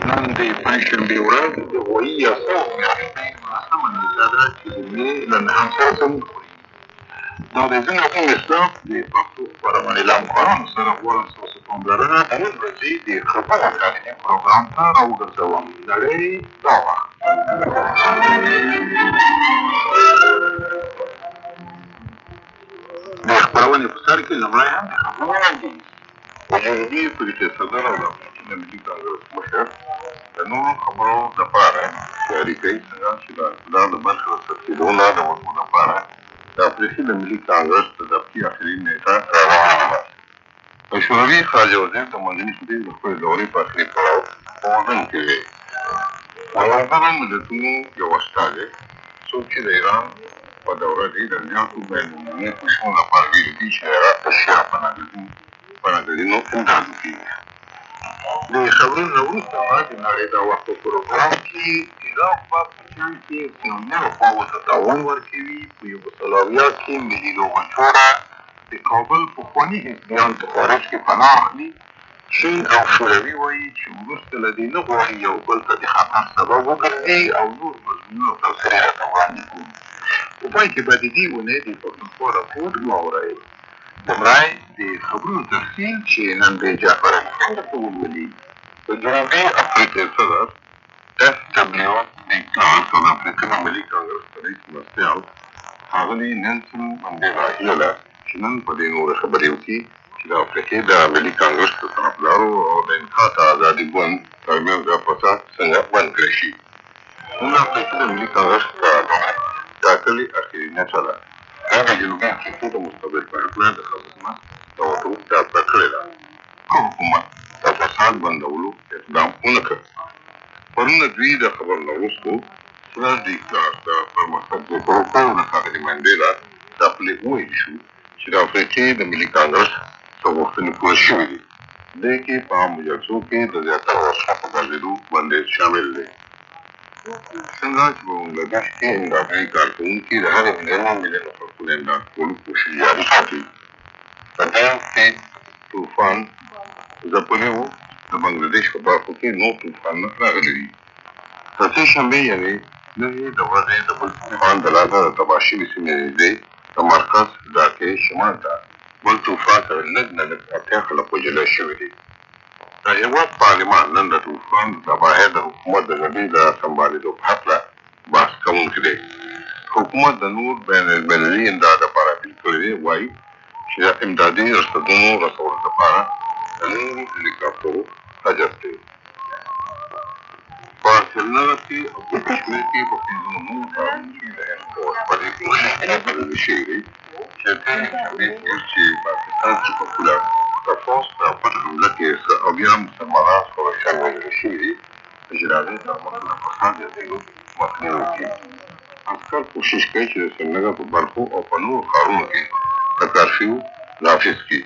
نن د پنجشنبې ورځ د غویي یاسو میاشتې 19مه نیټه ده چې د مې له 9 سره سمون خوري. دا د ځینې کوم اسلاف د پښتو خپرونې له همکارانو سره غواړم ستاسو پاملرنه د نن ورځې د خبرو تعلیمي پروګرام ته راوګرځوم. نړۍ دا وخت د خپرونې په سر کې لومړی هم د خبرونه دي. په جنوبي افریقې صدر او د افریقي ملي کانګرس مشر د نورو خبرو لپاره تیاري کوي، څنګه چې د اقتدار د برخې د ثبتېدو نه د ورکو لپاره د افریقي د ملي کانګرس د دفتي اخري نیټه راروانه ده. د شوروي خارجه وزیر د منځني ختیځ د خپلې دورې په اخري پړاو په اردن کې دی. د ملګرو ملتونو یو استازی څوک چې د ایران په دوره کې د زیاتو بین المللي کوششونو لپاره ویلي دي چې عراق ته شیا پناهګزینو امداد وکړي. د خبرونو نه وروسته به د نړۍ دا وخت په پروګرام کې عراق به په جنګ کې پیونیرو خواوو ته تاوان ورکوي. په یوګسلاویا کې ملي لوبه‌جوړه د کابل پخواني حزبیان په خارج کې پناه اخلي. چین او شوروي وایي چې وروسته له دې نه غواړي یو بل ته د خطر سبب وګرځي او نور مضمونونه او تبصرې راته وړاندې کړي. په پای کې به د دې اونۍ د پښتونخوا راپور واورئ. لومړی د خبرونو تفصیل چې نن د جعفر علي خان درته ولولي. د جنوبي افریقې صدر اف ډبلیو ډي کلارک او د افریقي د ملي کانګرس د رئیس مرستیال ښاغلي نیلسن منډېلا هیله ده چې نن په دې نورې خبرې وکړي چې د افریقې د ملي کانګرس د طرفدارو او د انحاط ازادي ګوند ترمنځ دا فساد څنګه بند کړی شي. نن د افریقې د ملي کانګرس ټاکلې اخري نیټه ده. دا د جنوبي افریقې د مستبد بنسټونو د خدمت د وټو ډاډه کړې ده. که حکومت د فساد بندولو اقدام ونه کړ. پرون دوی د خبر نه وروستو سراج ډي کلارک د پرمختګ د پروګرام د ښاغلي منډېلا دا پلې وویل شو چې د افریقې د ملي کانګرس څه غوښتنې پوره شوې دي. دې کې په عامو جلسو کې د زیاتره وسله په ګرځېدو بندیز شامل دی. څنګه چې په بنګلادیش کې امدادي کارکوونکي د هرې میلیونو خلکو د امداد کولو کوشش جاري ساتي. په دې کې طوفان ځپلي وو. د بنګلادیش په برخو کې نور طوفانونه راغلي دي. د سې شنبې یعنې نوې د ورځې د بل طوفان د لاسه د تباه شوې سیمې نږدې د مرکز ډاکې شمال ته بل طوفان سره لږ نه لږ 80 خلک وژلي شوي دي. د هېواد پارلمان نن د طوفان د تباهۍ د حکومت د ګډۍ د سمبالېدو په هکله بحث کوونکی دی. حکومت د نور بین المللي امداد لپاره اپیل کړی دی. وایي چې د امدادي رسدونو رسولو لپاره د نورو هلیکاپټرو حاجت دی. په سریلانکا کې او په کشمیر کې په 15 نورو ښارونو کې د هند پوځ په دې کوشش کې بللی شوی دی چې تېرې شنبې په ورځ چې پاکستان کې په پوله د پوځ په پټ حمله کې څه اویا مسلمانان سپارښتنې وژل شوي دي چې د هغې تر مخه د فساد زیاتېدو مخنیوی وکړي. عسکر کوشش کوي چې د سریلانکا په برخو او په نورو ښارونو کې د کرفیو نافظ کړي.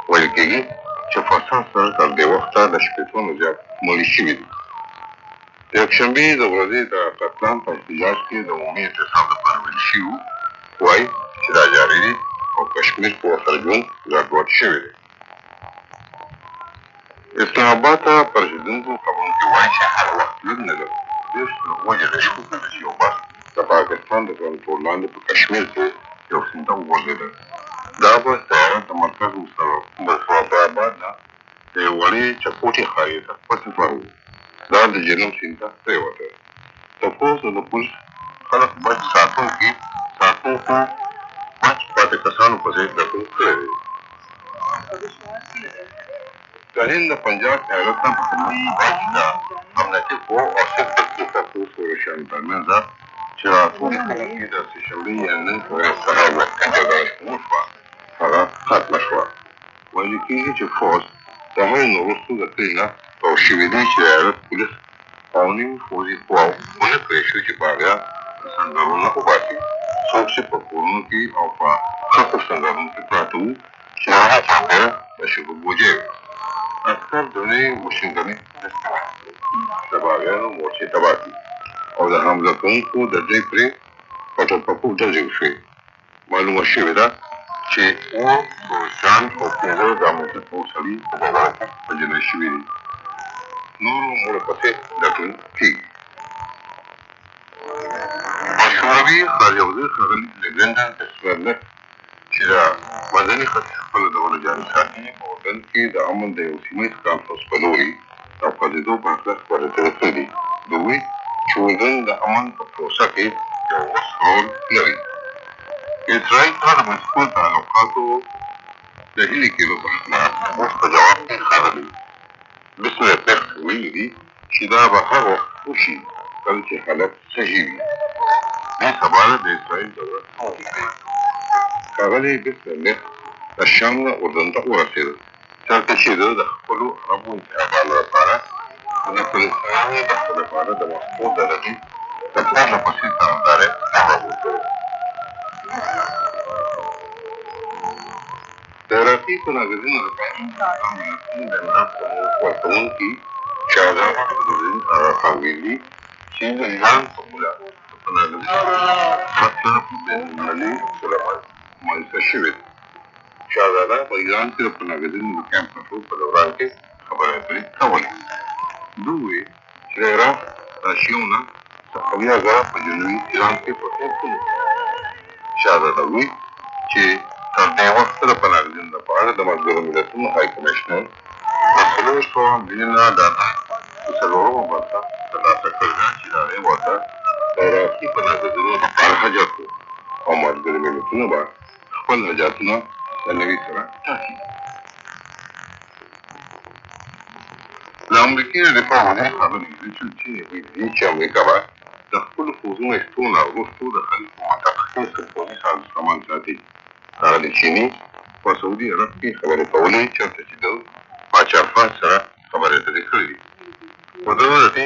ویل کېږي چې فساد سره تر دې وخته د 80 نه زیات مړي شوي دي. د یکشنبې د ورځې د قتلان په احتجاج کې د عمومي اعتصاب لپاره ویل شوي وو. وایي چې دا جاري دي او کشمیر کې ورسره ژوند ګډوډ شوی دی. اسلام آباد ته په رسېدونکو خبرونو کې وایي چې هر وخت لږ نه لږ 30 وژل شوي کله چې یو بس د پاکستان د کنټرول لاندې په کشمیر کې یو سیند ته وغورځېده. دا بس د هرات د مرکز مظفرآباد نه د یو وړې چپوټې خاریې ته په سفر و. دا د جنوب سیند ته پرېوته. د پوځ او د پولیس خلک بچ ساتونکو بچ پاتې کسانو پسې لټون کړی دی. د هند د پنجاب ایالت نه په خدمت کې وایي چې د امنیتي قواو او سیند پولیسو شورشیانو ترمنځ ده چې راټولې خلک کې د سې شنبې یا نن سهار وختي جګړه چې وشوه هغه ختمه شوه. ویل کېږي چې پوځ د هغې نه وروسته د کلي نه تاو شوي دي چې د ایالت پولیس او نیم پوځي قواو ونه پرې شوي چې باغیان د سنګرونو وباسي. څوک چې په کورونو کې او په خښو سنګرونو کې پراته وو چې هغه چاپېره د شګو بوجۍ وې. عسکر د نوې مشینګنې استعمال د باغیانو مورچې تباه کړي او د حمله کوونکو د دوی پرې پټه پکو ډزې وشوې. معلومه شوې ده چې 7 پوځیان او 15 د امنیتي قواو سړي په جګړه کې وژل شوي دي. نورو مورپسې لټون کېږي. شوروي خارجه وزیر ښاغلي لیژنډر اسویلر چې د منځني ختیځ خپله دوله جاري ساتي په اردن کې د امن د یو سیمه ییز کانفرنس په لوري د خوځېدو په هکله خبرېدنې کړې دي. دوی چې اردن د امن په پروسه کې یو وس رول لري. اسرائیل سره د مسکو تعلقاتو د هیلې کېدو په هکله اوس په جواب کې ښاغلي بسلرپیخت ویلي دي چې دا به هغه وخت وشي کله چې حالت صحیح وي. دې سبا د اسرائیل دولت ښاغلي بسلرپیخت د شام نه اردن ته ورسېدل، چېرته چې ده د خپلو عربو انتخابانو لپاره د فلسطیني بحث لپاره د مسکو د رقیب د پرله پسې طرفدارۍ امر وکړ. د عراقي پناهګزینو لپاره د امداد ورکوونکي شهزاده فخرالدین خانګیلي چې د ایران په پوله د پناهګزینو سره په بینالمللي اصولو مؤسسه شوې ده. شهزاده په ایران کې د پناهګزینو د کیمپ کنټرول په دوران کې خبرې اترې کولې. دوی وویل چې د عراق د شیعو نه صفویه زره په جنوبي ایران کې پروتست کوي. شهزاده وویل چې تر دې وخته د پناهګزینو لپاره د ملګرو ملتونو های کمیشنر د 400 میلیونه ډالر د څلورمه برخه ترلاسه کړې ده چې د هغې ورته د عراقي پناهګزینو لپاره حاجت و او ملګري ملتونه به خپل حاجتونه د نوي سره ټاکي. د امریکې د دفاع وزیر ښاغلي ریچارډ چیني ویلي دي چې امریکا به د خپلو پوځونو ایستو نه وروستو د خلیج په منطقه کې سرپوځي سازمان ساتي. ښاغلي چیني په سعودي عرب کې خبرې کولې چېرته چې د پاچا فهد سره خبرې اترې کړې دي. په دغه د دې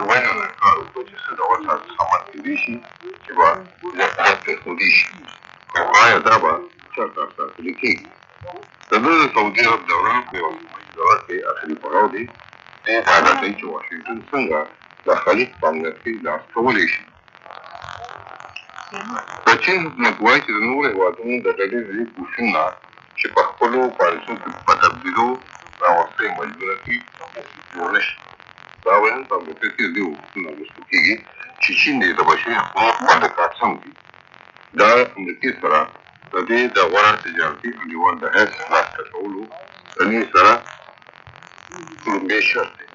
وینا نه کار وکړو چې څه ډول سازمان کېدی شي چې به زیاتره پرېښودی شي او آیا دا به چېرته ساتل کېږي. د ده د سعودي عرب دوران په یوه سیمه ییز دولت کې اخري پړاو دی. دې ډاډه کوي چې واشنګټن څنګه د خلیج په امنیت کې لاس کولی شي. د چین حکومت وایي چې د نورو هېوادونو د ډلې کوششونه چې په خپلو پالیسیو کې په تبدیلو راوستل مجبوره کړي جوړ نه شي. دا ویل په امریکا کې د دې حکومتونه اخیستل کېږي چې چین دې د بشري حقوقو باندې کار سم کړي. دا امریکې سره د دې د غوره تجارتي انډیوال د حیث لاسته کولو د نیې سره لومړی شرط دی.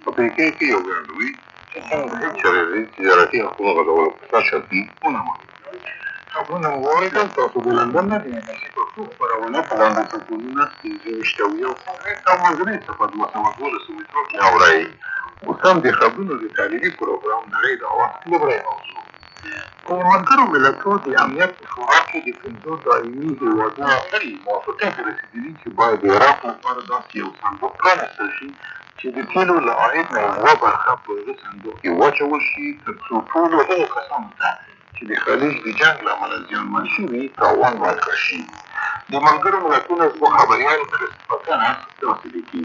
په پیکې کې یو ګرانوي چې څنګه هېڅ چېرې د تجارتي حقونو غځولو په سر شرطونه ونه مني. خبرونه مو واورېدل، تاسو د لندن نه د انګلیسي پښتو خپرونه په لاندې سکونونه 15 او منځنۍ صفحه 212 مترو کې اورئ. اوس هم د خبرونو د تعلیمي پروګرام نړۍ د وخت لومړی موضوع. په ملګرو ملتونو د امنیت په شورا کې د 5 دایمي هېوادونو غړي موافقې ته رسېدلي چې باید د عراق لپاره داسې یو صندوق پرانیستل شي چې د تیلو له عاید نه یوه برخه په هغه صندوق کې واچول شي تر څو ټولو هغو کسانو ته چې د خلیج د جنګ له امله زیانمن شوي تاوان ورکړل شي. د ملګرو ملتونو زموږ خبریال کریسټوفر کنس داسې لیکي: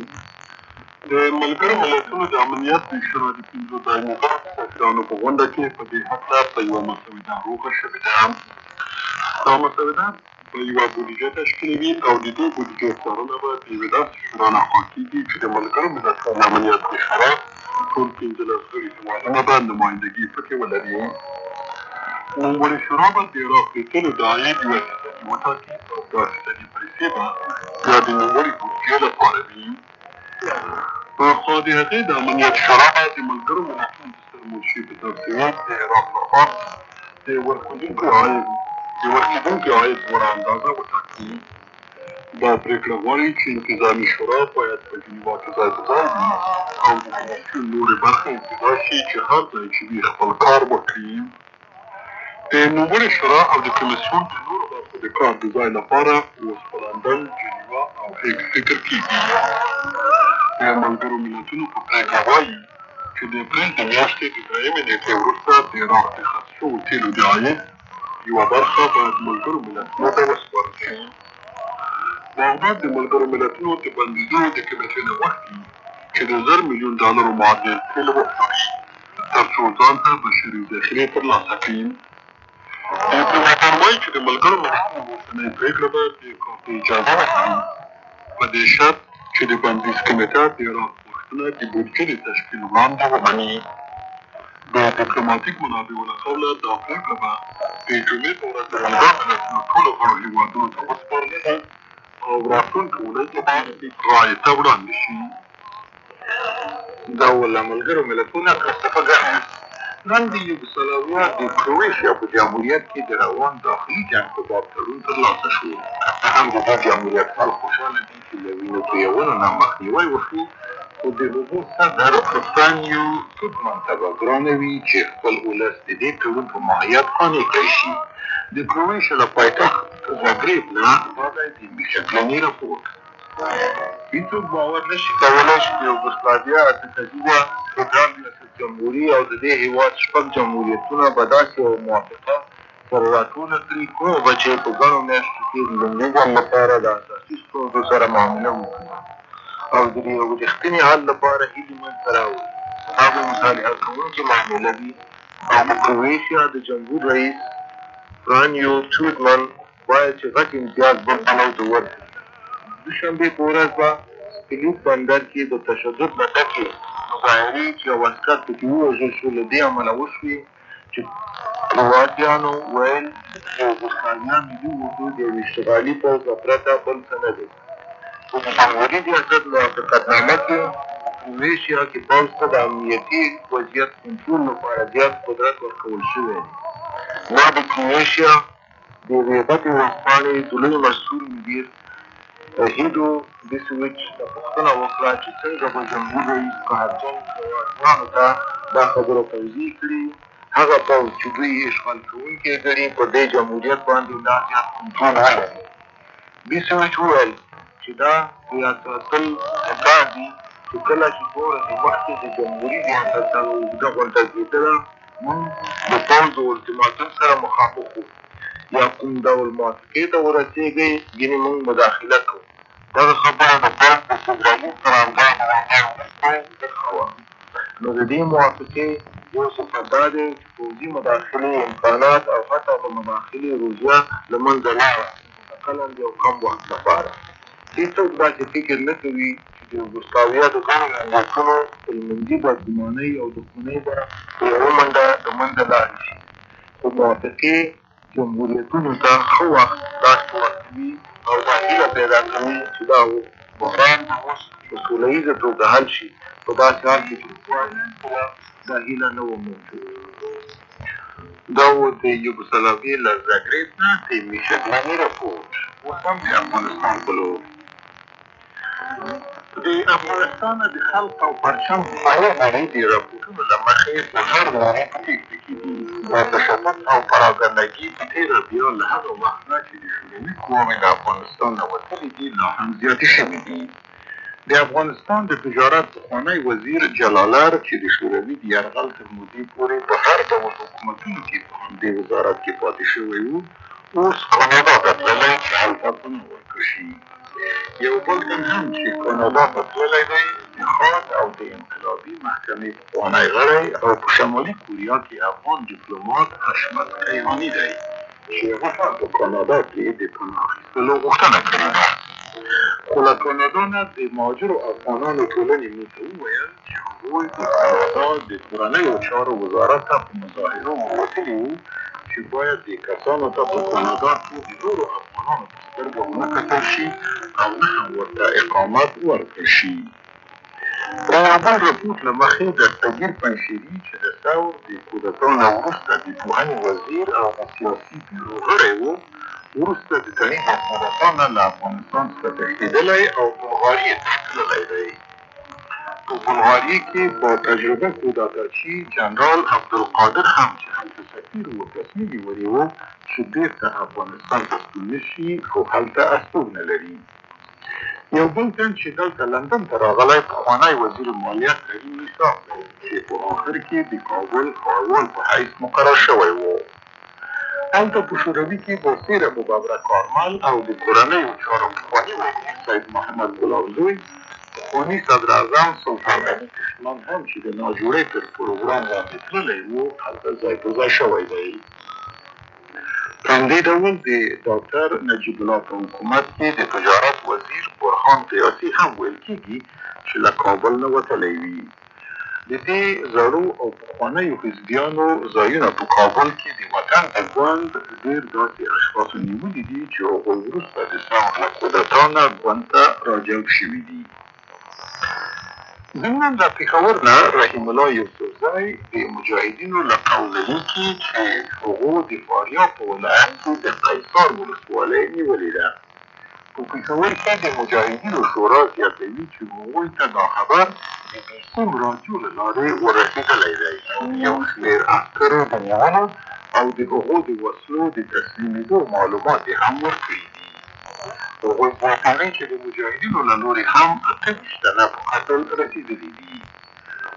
د ملګرو ملتونو د امنیت د شورا د 5 دایمي سفیرانو په غونډه کې په دې هکله په یوه مسوده روغه شوې ده. دا مسوده به یوه بودیجه تشکیلوي او د دې بودیجې څارنه به د یوې داسې شورا لخوا کېږي چې د ملګرو ملتونو د امنیت د شورا ټول 15 غړي هېوادونه به نمایندګي پکې ولري. نوموړې شورا به د عراق د تیلو د عاید یوه فیصدي وټاکي او دا فیصدي پیسې به بیا د نوموړې بودیجې لپاره وي. په خوا د هغې د امنیت شورا به د ملګرو ملتونو د سترمنشي په ترتیب د عراق لخوا د ورکېدونکي عاید لوړه اندازه وټاکي. دا پرېکړه غواړي چې انتظامي شورا باید په جنیوا کې ځای په ځای وي او د کمیسیون نورې برخې ابتدا شي چې هر ځای چې وي خپل کار وکړي. د نوموړې شورا او د کمیسیون د نورو برخو د کار د ځای لپاره اوس په لندن، جنیوا او هیګ فکر کېږي. د ملګرو ملتونو په پرېکړه وایي چې د اپریل د میاشتې د 3مې نېټې وروسته د عراق د خرڅ شوو تیلو د عاید یوه برخه باید ملګرو ملتونو ته وسپارل شي. بغداد د ملګرو ملتونو د بندیزونو د کمیټې نه غوښتي چې د 1000 میلیون ډالرو معادل تیل وپلوري تر څو ځان ته بشري ذخیرې ترلاسه کړي. ډیپلوماټان وایي چې د ملګرو ملتونو اوسنۍ پرېکړه به د کار ته اجازه ورکړي په دې شرط چې د بندیز کمیټه د عراق ارتباطونه د بودجې د تشکیل وړاندې ومني. د ډیپلوماتیک منابعو له قوله دا پرېکړه به د جمعې په ورځ د ملګرو ملتونو ټولو غړو هېوادونو ته وسپارله ده او راتلونکې اونۍ کې به رایې ته وړاندې شي. دا له ملګرو ملتونو کرستفه ګنس نن د یوګسلاویا د کرویشیا په جمهوریت کې د روان داخلي جنګ په باب تړون ترلاسه شو. که هم د دې جمهوریت خلک خوشحاله دي چې له وینو تویونو نه مخنیوی وشو، خو د هغو صدر فرانیو سودمان ته به ګرانه وي چې خپل ولس د دې تړون په ماهیت قانع کړی شي. د کرویشیا له پایتخت زاګریب نه دا دی د میشګلني راپورټ. هیڅوک باور نشي کولی چې د یوګسلاویا اته کلنه فدرال ریاست جمهوري او د دې هېواد شپږ جمهوریتونه به داسې یوه موافقه سره راټوله کړي کومه به چې په ګڼو میاشتو کې د لومړي ځل لپاره د اساسي ستونزو سره معامله وکړي او د یو رښتیني حل لپاره هیلې منځته راوړي. دا به مطالعه کوونکې معامله وي او د کرویشیا د جمهور رئیس فرانیو سودمان باید چې غټ امتیاز بل پلو ته ورکړي. دوشنبې په ورځ به سپلیت بندر کې د تشدد نه ډکې مظاهرې چې یو عسکر پکې ووژل شو له دې امله وشوې چې کرواتیانو ویل چې یوګسلاویا ملي وجود یو اشتغالي پوځ نه پرته بل څه نه دی. په جمهوري ریاست موافقتنامه کې کرویشیا کې پوځ ته د امنیتي وضعیت کنټرول لپاره زیات قدرت ورکول شوی دی. دا د کرویشیا د یوې غټې ورځپاڼې د لوی مسؤل مدیر هیدو بیسویچ ته پوښتنه وکړه چې څنګه به جمهور رئیس قهرجن کرواتیانو ته دا خبره توضیح کړي هغه پوځ چې دوی اشغال کوونکي ګڼي په دې جمهوریت باندې لا زیات کنټرول ولري. بیسویچ وویل چې دا ریاستل پکار دي چې کله چې څو ورځې مخکې د جمهوري ریاست سره اوږده غونډه کېدله موږ د پوځ د اولتیماتوم سره مخامخ وو یا کوم ډول موافقې ته ورسېږئ ګینې موږ مداخله کوو. دغه خبره د پوځ د فدرالي قرارګاه برخه وه. نو د دې موافقې یو صفت دا دی چې پوځي مداخلې امکانات او حتی د مداخلې روزیه له منځه لاړه مثلاً د یو کم وخت لپاره. هېڅوک داسې فکر نه کوي چې د یوګسلاویا د ګڼو ملتونو خپلمنځي بدګمانۍ او دښمنۍ به په یوه منډه د منځه لاړې شي، خو موافقې جمهوریتونو ته ښه وخت لاس په ورکوي او دا هیله پیدا کوي چې دا بحران به اوس په سوله ییزه توګه حل شي. په داسې حال کې چې پخوا دا هیله نه وه موجود. دا و د یوګسلاویا له زاګریب نه د میشګلني راپورټ. اوس هم د افغانستان په لور. د افغانستان د خلق او پرچم پخواني نړۍ د راپورټونو له مخې په هر نړۍ پرېکړې کې دي. دا تشدد او پراګندګي په تېره بیا له هغه وخت نه چې د شوروي قواوې د افغانستان نه وتلي دي لا هم زیاتې شوي دي. د افغانستان د تجارت پخوانی وزیر جلالر چې د شوروي د یرغل تر مودې پورې په هر ډول حکومتونو کې په همدې وزارت کې پاتې شوی و، اوس کاناډا ته تللی چې هلته پناه ورکړل شي. یو بل تن هم چې کاناډا ته تللی دی د خاص او د انقلابي محکمې پخوانی غړی او په شمالي کوریا کې افغان ډیپلومات حشمت کیهاني دی چې هغه هم په کاناډا کې د پناه اخیستلو غوښتنه کړې ده. خو له کاناډا نه د مهاجرو افغانانو ټولنې موږ ته وویل چې هغوی د کاناډا د کورنیو چارو وزارت ته په مظاهرو ووتلي وو چې باید د کسانو ته په کاناډا کې د نورو افغانانو په سترګه ونه کتل شي او نه هم ورته اقامت ورکړل شي. د یو بل رپوټ له مخې دستګیر پنجشیري چې د ثور د کودتا نه وروسته د پوهنې وزیر او د سیاسي بیرو غړی و، وروسته د تړي د کودتا نه له افغانستان څخه تښتېدلی او بلغاري ته تللی دی. په بلغاري کې په تجربه کودتاچي جنرال عبدالقادر هم چې هلته سفیر و تصمیم نیولی و چې بېرته افغانستان ته ستون نه شي خو هلته استوګنه لري. یو بل تن چې دلته لندن ته راغلی پخوانی وزیر مالیه کریم میثاق دی چې په آخر کې د کابل ښاروال په حیث مقرر شوی و. هلته په شوروي کې برسېره ببره کارمل او د کورنیو چارو پخواني وزیر سید محمد ګلاب زوی پخواني صدراعظم سلطان غني کشمان هم چې د ناجوړۍ تر پروګرام باندې تللی و هلته ځای په ځای شوی دی. په همدې ډول د ډاکټر نجیب الله په حکومت کې د تجارت وزیر برهان قیاسي هم ویل کېږي چې له کابل نه وتلی وي. د دې زړو او پخوانیو حزبیانو ځایونه په کابل کې د وطن د ګوند ډېر داسې اشخاصو نیولي دي چې هغوی وروسته د ثور له کودتا نه ګوند ته راجلب شوي دي. ضمناً د پېښور نه رحیم الله یوسفزی د مجاهدینو له قوله لیکي چې هغو د فاریاب په ولایت کې د قیصار ولسوالۍ نیولې ده. په پېښور کې د مجاهدینو شورا زیاتوي چې هغوی ته دا خبر د بیسیم راډیو له لارې ورسېدلی دی او یو شمېر عسکرو د نیولو او د هغو د وسلو د تسلیمېدو معلومات یې هم ورکړي دي. هغوی زیاتوي چې د مجاهدینو له لورې هم 28 تنه په قتل رسېدلي دي.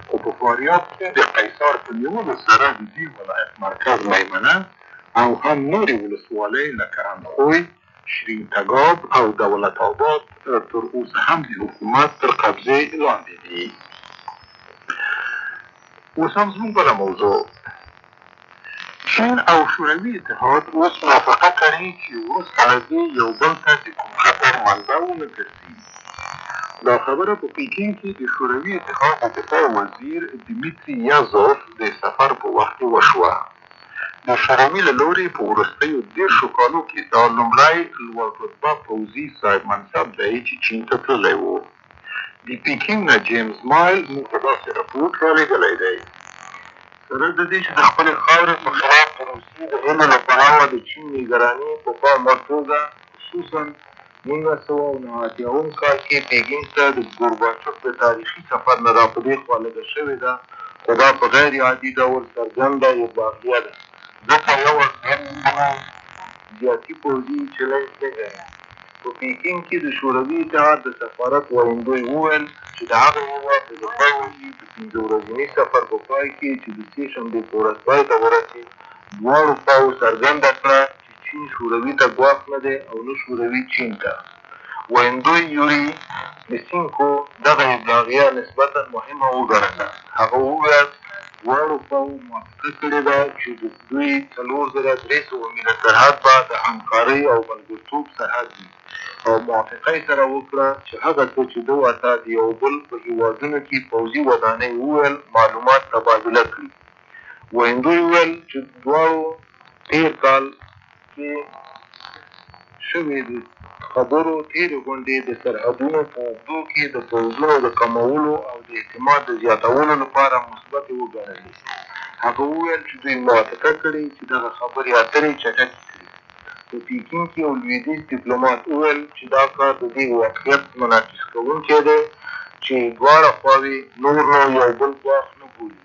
خو په فاریاب کې د قیصار په نیولو سره د دې ولایت مرکز میمنه او هم نورې ولسوالۍ لکه اندخوی، شیرین تګاب او دولت آباد تر اوسه هم د حکومت تر قبضې لاندې دي. اوس هم زموږ بله موضوع، چین او شوروي اتحاد اوس موافقه کړې چې وروسته له دې یو بل ته د کوم خطر منبع ونه ګرځي. دا خبره په پیکین کې د شوروي اتحاد د دفاع وزیر دیمیتري یازوف د سفر په وخت کې وشوه. د شوروي له لورې په وروستیو 10 کالو کې دا لومړی لوړ رتبه پوځي صاحب منصب دی چې چین ته تللی و. د پیکین نه جیمز مایل موږ ته داسې رپوټ رالېږلی دی. سره د دې چې د خپلې خاورې په خلاف د روسیې د هیلو له پلوه د چین نګراني په پام وړ توګه خصوصا 1989 کال کې پیکین ته د ګورباچوف د تاریخي سفر نه را په دې خوا لږه شوې ده، خو دا په غیر عادي ډول څرګنده اباحیه ده، ځکه یو زیاتي پوځي چلنج نه دی. په پیکین کې د شوروي اتحاد د سفارت ویندوی وویل چې د هغه هېواد د دفاع وزیر د 5 ورځني سفر په پای کې چې د سې شنبې په ورځ پای ته ورسېد، دواړو خواوو څرګنده کړه چې چین شوروي ته ګواښ نه دی او نه شوروي چین ته. ویندوی یوري لیسینکو دغه ابلاغیه نسبتا مهمه وګڼله. هغه وویل دواړو خواوو موافقه کړې ده چې د دوی 4300 میله سرحد به د همکارۍ او ملګرتوب سرحد وي او موافقه یې سره وکړه چې هغه څه چې ده ورته د یو بل په هېوادونو کې پوځي ودانۍ وویل معلومات تبادله کړي. ویندوی وویل چې دواړو تېر کال کې شوې د خبرو تېرې غونډې د سرحدونو په اوږدو کې د پوځونو د کمولو او د اعتماد د زیاتولو لپاره مثبتې وګڼلې. هغه وویل چې دوی موافقه کړې چې دغه خبرې اترې چټکې کړي. په پیکین کې یو لویدیځ ډیپلومات وویل چې دا کار د دې واقعیت منعکس کوونکی دی چې دواړه خواوې نور نو یو بل ګواښ نه بولي.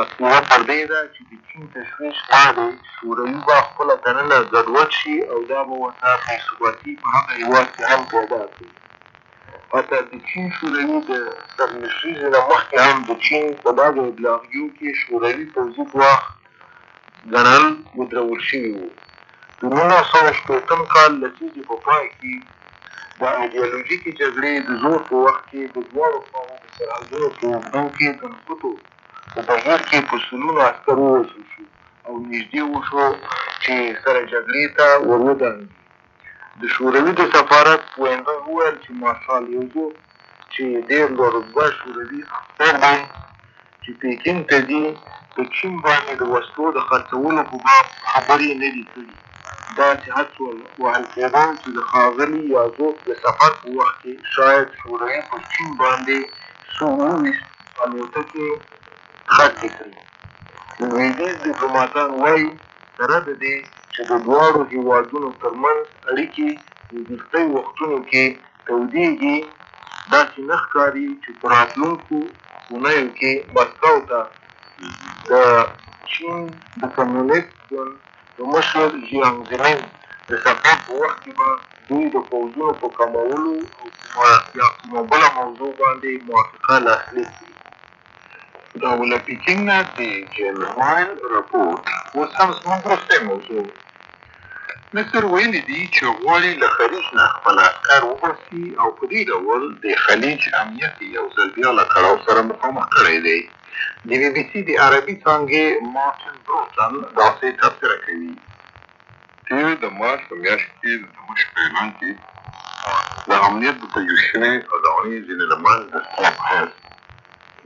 اصلیه پر دې ده چې د چین تشویش دا دی چې شوروي به خپله دننه ګډوډ شي او دا به ورته بې ثباتي په هغه هېواد کې هم پیدا کړي. حتی د چین شوروي د سرنشریزې نه مخکې هم د چین په دغه ابلاغیو کې شوروي پوځي ګواښ ګڼل ودرول شوي وو. د 1960 کال لسیزې په پای کې د ایډیالوژیکې جګړې د زور په وخت کې د دواړو خواوو د سرحدونو په اوږدو کې د نښتو په بهیر کې په سلونو عسکر ووژل شو او نږدې وشو چې سره جګړې ته ور ودانګي. د شوروي د سفارت ویندوی وویل چې مارشال یوزوف چې ډېر لوړ رتبه شوروي افسر دی چې پیکین ته ځي په چین باندې د وسلو د خرڅولو په باب خبرې نه دي کړي. داسې حدس وهل کېده چې د ښاغلي یازوف د سفر په وخت کې شاید شوروي په چین باندې 120 الوتکې خرڅې کړي. لویدیځ ډیپلوماتان وایي سره د دې چې د دواړو هېوادونو ترمنځ اړیکې د وروستیو وختونو کې تودېږي، داسې نه ښکاري چې په راتلونکو اونیو کې مسکو ته د چین د کمونېست ګوند د مشر ژیانګ زمین د سفر په وخت کې به دوی د پوځونو په کمولو او یا کومه بله موضوع باندې موافقه لاسلیک کړي. دا و له پیکینګ نه د جیمز مایل رپوټ. اوس هم زموږ وروستی موضوع، مصر ویلي دي چې غواړي له خلیج نه خپل عسکر وباسي او په دې ډول د خلیج امنیت یو ځل بیا له کړاو سره مخامخ کړی دی. د بي بي سي د عربي څانګې مارټن بروټن داسې تبصره کوي چې د مارچ په میاشت کې د دمشق په اعلان کې د امنیت د تجویز شوې ادعونې ځینې لمن د ستونزو په حیث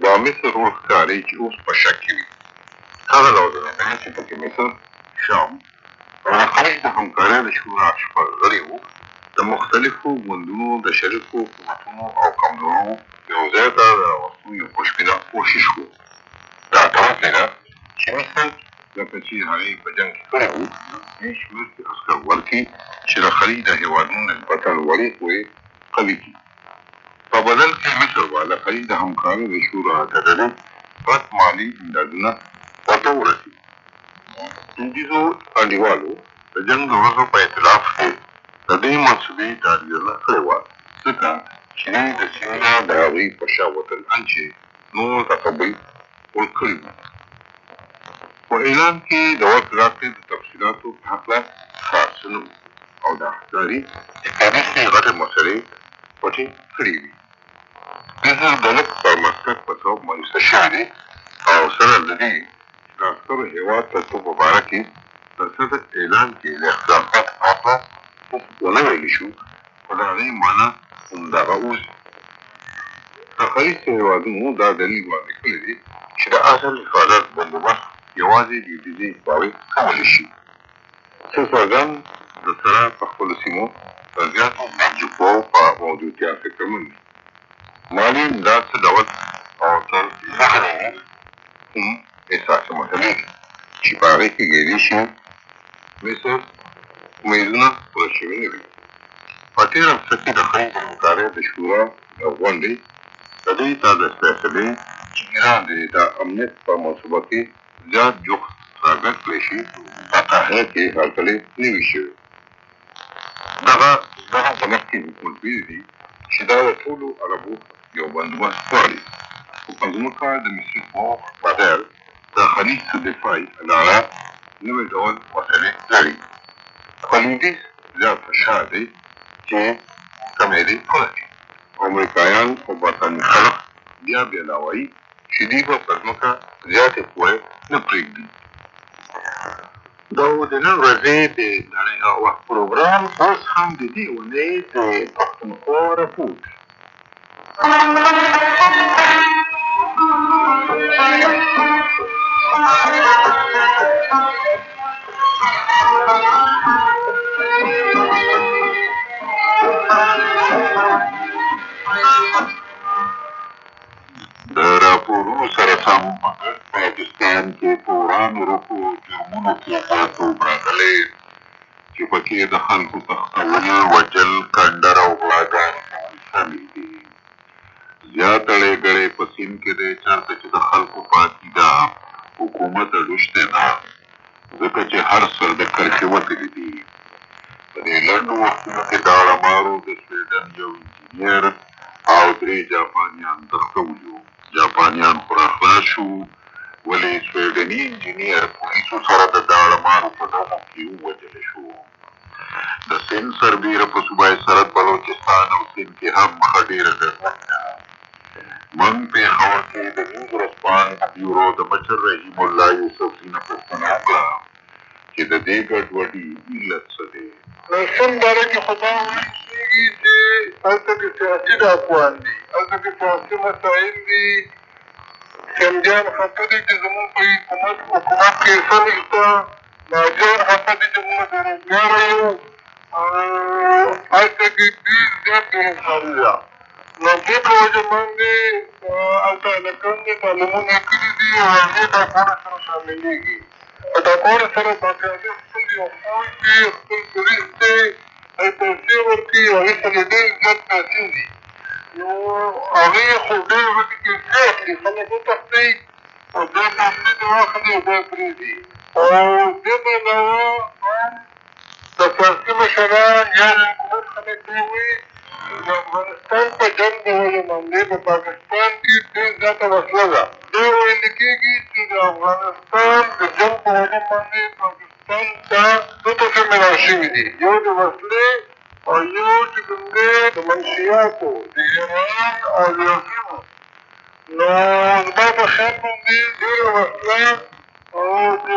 د مصر رول ښکاري چې اوس په شک کې وي. هغه لوزونه چې پکې مصر، شام او د خلیج د همکارۍ د شورا شپږ غړي وو، د مختلفو ګوندونو د شریکو حکومتونو او کمزورو یو ځای ته د راوستو یو خوشبینه کوښښ و. دا داسې ده چې مصر لکه چې هغې په جنګ کې کړی وو، دې شمېر کې عسکر ورکړي چې د خلیج د هېوادونو نسبتا لوړې قوې قوي کړي. په بدل کې مصر به د خلیج د همکارۍ د شورا د ډلې پټ مالي امدادونه ورته ورسي. دودیزو انډیوالو د جنګ د ورځو په اعتلاف کې د دې منصوبې تاریخونه کړې وه، ځکه چې دوی د سیمې نه د هغوی په شا وتل انچې نور تقبل ورکړي وو. په اعلان کې د واک راکړې د تفصیلاتو په هکله خاص نه وو او دا ښکاري چې کابیسي غټې مسلې پټې کړې وي. مصر د لږ پرمختګ په سبب مایوسه شوی دی او سره له دې چې د عسکرو هېواد ته توپ په باره کې د صدر اعلان کې د اختلافاتو په هکله ونه ویلي شو، خو د هغې معنا همدغه اوسي. د خلیجو هېوادونو دا دلیل وړاندې کړی دی چې د اصل حفاظت بندوبست یوازې لویدیځې قواوې کولی شي. څه څرګند د سره په خپلو سیمو د زیاتو نجیبو قواو په موجودتیا فکرمند دي. مالي امداد څه ډول او تر څه ډول هم احساسي مسلې دي چې په هغې کې کیدای شي مصر امیدونه پوره شوي نه وي. په تېره هفته کې د خلیج د همکارۍ د شورا غونډې د دې ته د فیصلې چې ایران دې د امنیت په منصوبه کې زیات جوخت څرګند کړی شي په قاهره کې هرکلی نه وي شوی. دغه د مخکې حکومت ویلي دي چې دا د ټولو عربو یو بندوبست غواړي، خو په ځمکه د مصري قواو بغیر د خلیج څخه دفاعي لاره نوی ډول مسلې لري. په لویدیځ زیات فشار دی چې کمې دې پوره کړي. امریکایان او برطانوي خلک بیا لا وایي چې دوی به په ځمکه زیاتې قوې نه پرېږدي. دا د نن ورځې د نړۍ او وخت پروګرام اوس هم د دې اونۍ د پښتونخوا رپورټ. د راپورونو سره سم پاکستان کې په ورانو رکو جرمونو کې زیاتوب راغلی چې پکې د خلکو تښتول، وژل، کنډر او غلاګانې شامل دي. زیات اړې ګړې په سیند کې دی چېرته چې د خلکو په عقیده حکومت اړوشتی نه، ځکه چې هر سر د کرښې وتلي دي. په دې لنډو وختونو کې د اړمارو د سویډن یو انجینر او 3 جاپانیان تښتولي وو. جاپانیان خو راخلاص شو، ولې سویډني انجینر پولیسو سره د داړمارو په ډزو کې ووژل شو. د سند سربیره په صوبای سرحد بلوچستان او سند کې هم ښه ډېره ګډوډي ده. موږ پېښور کې د نیوز ورځپاڼې بیورو د مشر رحیم الله یوسفزي نه پوښتنه وکړه چې د دې ګډوډي علت څه دی. نو سند باره کې خو دا ویل کېږي چې هلته کې سیاسي ډاکوان دي، هلته کې سیاسي مسایل دي. سندیان خفه دي چې زمونږ په حکومت کې څه نشته، ناجیان خفه دي چې مونږ بېروزګاره یو او هلته کې ډېر زیات بېروزګاري ده. نو دې په وجه باندې هلته هلکان دې تعلیمونه یې کړي دي او هغې ډاکوانو سره شاملېږي. په ډاکوانو سره باقاعده خپل یو فوج دی، خپل پولیس دی، پیسې ورکوي، هغې سره ډېر زیات پیسې دي. نو هغې خو ډېر غټې پیسې اخلي، خلک وتښتوي او بیا پیسې ترې واخلي او بیا پرېږدي. او دې نه علاوه هم د سیاسي مشران یا د حکومت خلک دا وایي د افغانستان په جنګ د وجې باندې په پاکستان کې ډېر زیاته وسله ده. دې ویل کېږي چې د افغانستان د جنګ په وجه باندې پاکستان ته دوه ټوټې میلاو شوي دي، یو د وسلې او یو چې کوم دی د منشیاتو د هیروین او د افیمو. نو زما په خیال باندې ډېره وسله او د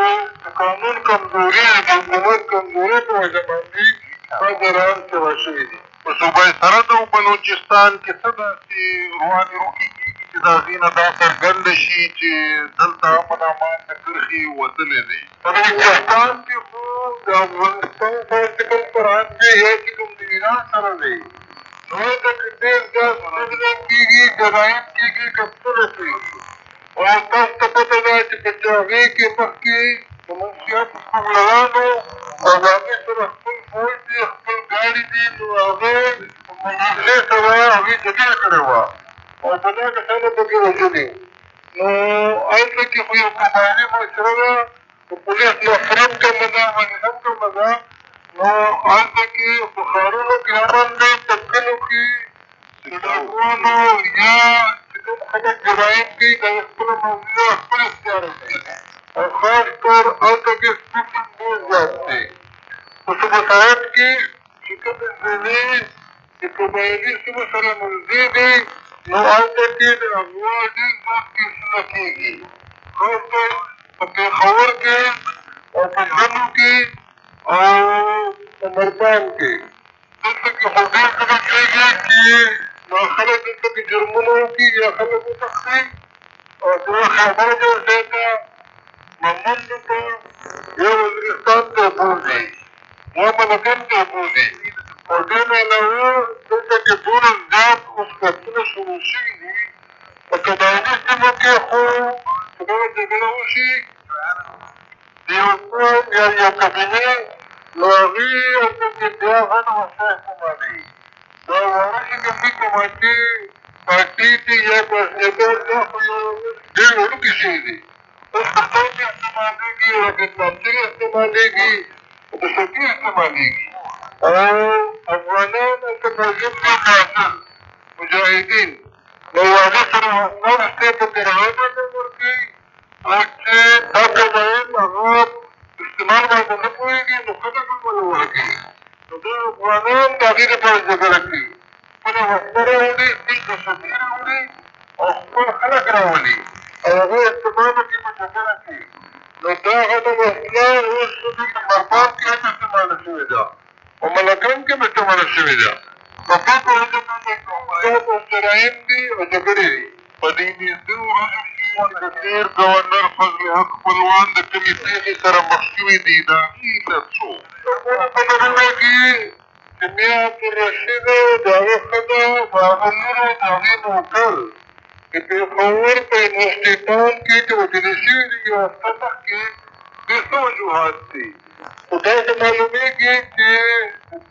قانون کمزوري، د حکومت کمزوري په وجه باندې دا جریان سوا شوي دي. په صوبه سرحد او بلوچستان کې څه داسې روانې روکې کېږي چې د هغې نه دا څرګنده شي چې دلته امن امان د کرښې وتلی دی. په بلوچستان کې خو د افغانستان سره چې کوم فرهنګ دی یا چې کوم د ایران سره دی نو هلته کې ډېر زیات ظلم کېږي، جرایم کېږي، کسبونه کېږي. او تاسو ته پته ده چې په هغې کې مخکې د منشیاتو سپغلرانو او د هغې سره خپل فوج دی، خپل ګاډي دي، نو هغه په مناظرې سره هغې جګړه کړې وه او په دا کسانو پکې وژلي. نو هلته کې خو یو قبایلي معاشره ده، د پولیس نفرت کمه ده، غنیمت کمه ده. نو هلته کې په ښارونو کې امن دی، په کلیو کې د ډاکوانو یا چې کوم خلک جرایم کوي دا یې خپله موضوع خپل اختیار کوي او خاص طور هلته کې سپین ډېر زیات دی. په صوبه سرحد کې چې کومې ضلعې د قبایلي سیمو سره نږدې دي نو هلته کې د اغوا ډېر زیات کیسونه کېږي، خاص طور په پېښور کې او په ژمو کې او په مردان کې. دلته کې خو ډېر کله کېږي چې نو خلک دلته کې جرمونه وکړي یا خلک وتښتي او د یوه خبره جوړ شوې ده ممنډو ته یا وزیرستان ته بوځي یا ملکن ته بوځي. او دې نه علاوه دلته کې ډېر زیات اوس کسونه شروع شوي دي. په قبایلي سیمو کې خو چې دغه جګړه وشي د یو قوم یا یو قبیلې نو هغې هلته کې بیا غټ وسله استعمالوي. دا وارثې جنګي کمانچې پارټي دي یا پاسنیګر دا خو یو ډېر وړوکي شی دي. اوس په توپ استعمالېږي، راکټ لانچرې استعمالېږي، دسکې استعمالېږي. او افغانان هلته موجود دي معزز مجاهدین نو هغې سره مرستې په کرایه باندې ورکوي او چې دا قبایل هغه استعمال باندې نه پوهېږي نو خلک هم ونه ورکوي. نو دا افغانان د هغې لپاره جګړه کوي، خپله وسله راوړي، خپل دسکې راوړي او خپل خلک راولي او هغه استعمال وکړي په جګړه کې. نو دا غټه وسله اوس دلته مردان کې هم استعماله شوې ده او ملکان کې هم استعماله شوې ده. په دې په وجه باندې زیات جرایم دي او جګړې دي. په دې نږدې ورځو کې د تېر ګورنر فضل حق خپلوان د کومې پېښې سره مخ شوي دي د هغې علت څه و؟ په کلونه کې چې میا عبدالرشید د هغه ښځه د هغه لور او د هغې نوکر د پېښور په یونیورسټي ټاون کې چې وژلې شوي دي یو هفته مخکې ډېر څه وجوهات دي. خو داسې معلومېږي چې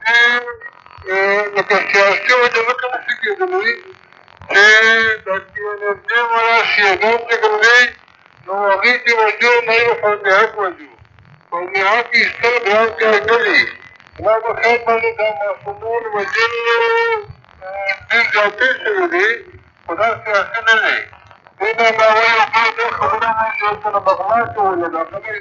دې لکه سیاسي وجه ځکه نشي کېدلی چې د TNFD والا شیعهګان چې کوم دی نو هغې چې وجو نه یو فوجي حق وجو فوجي حق ایستل ګران کار نه دي. زما په خیال باندې دا معصومان وژل ډېر زیاتې شوي دي خو دا سیاسي نه دی. دې نه علاوه یو بل دا خبره مو چې ورته نه بغلا کولې ده خبرې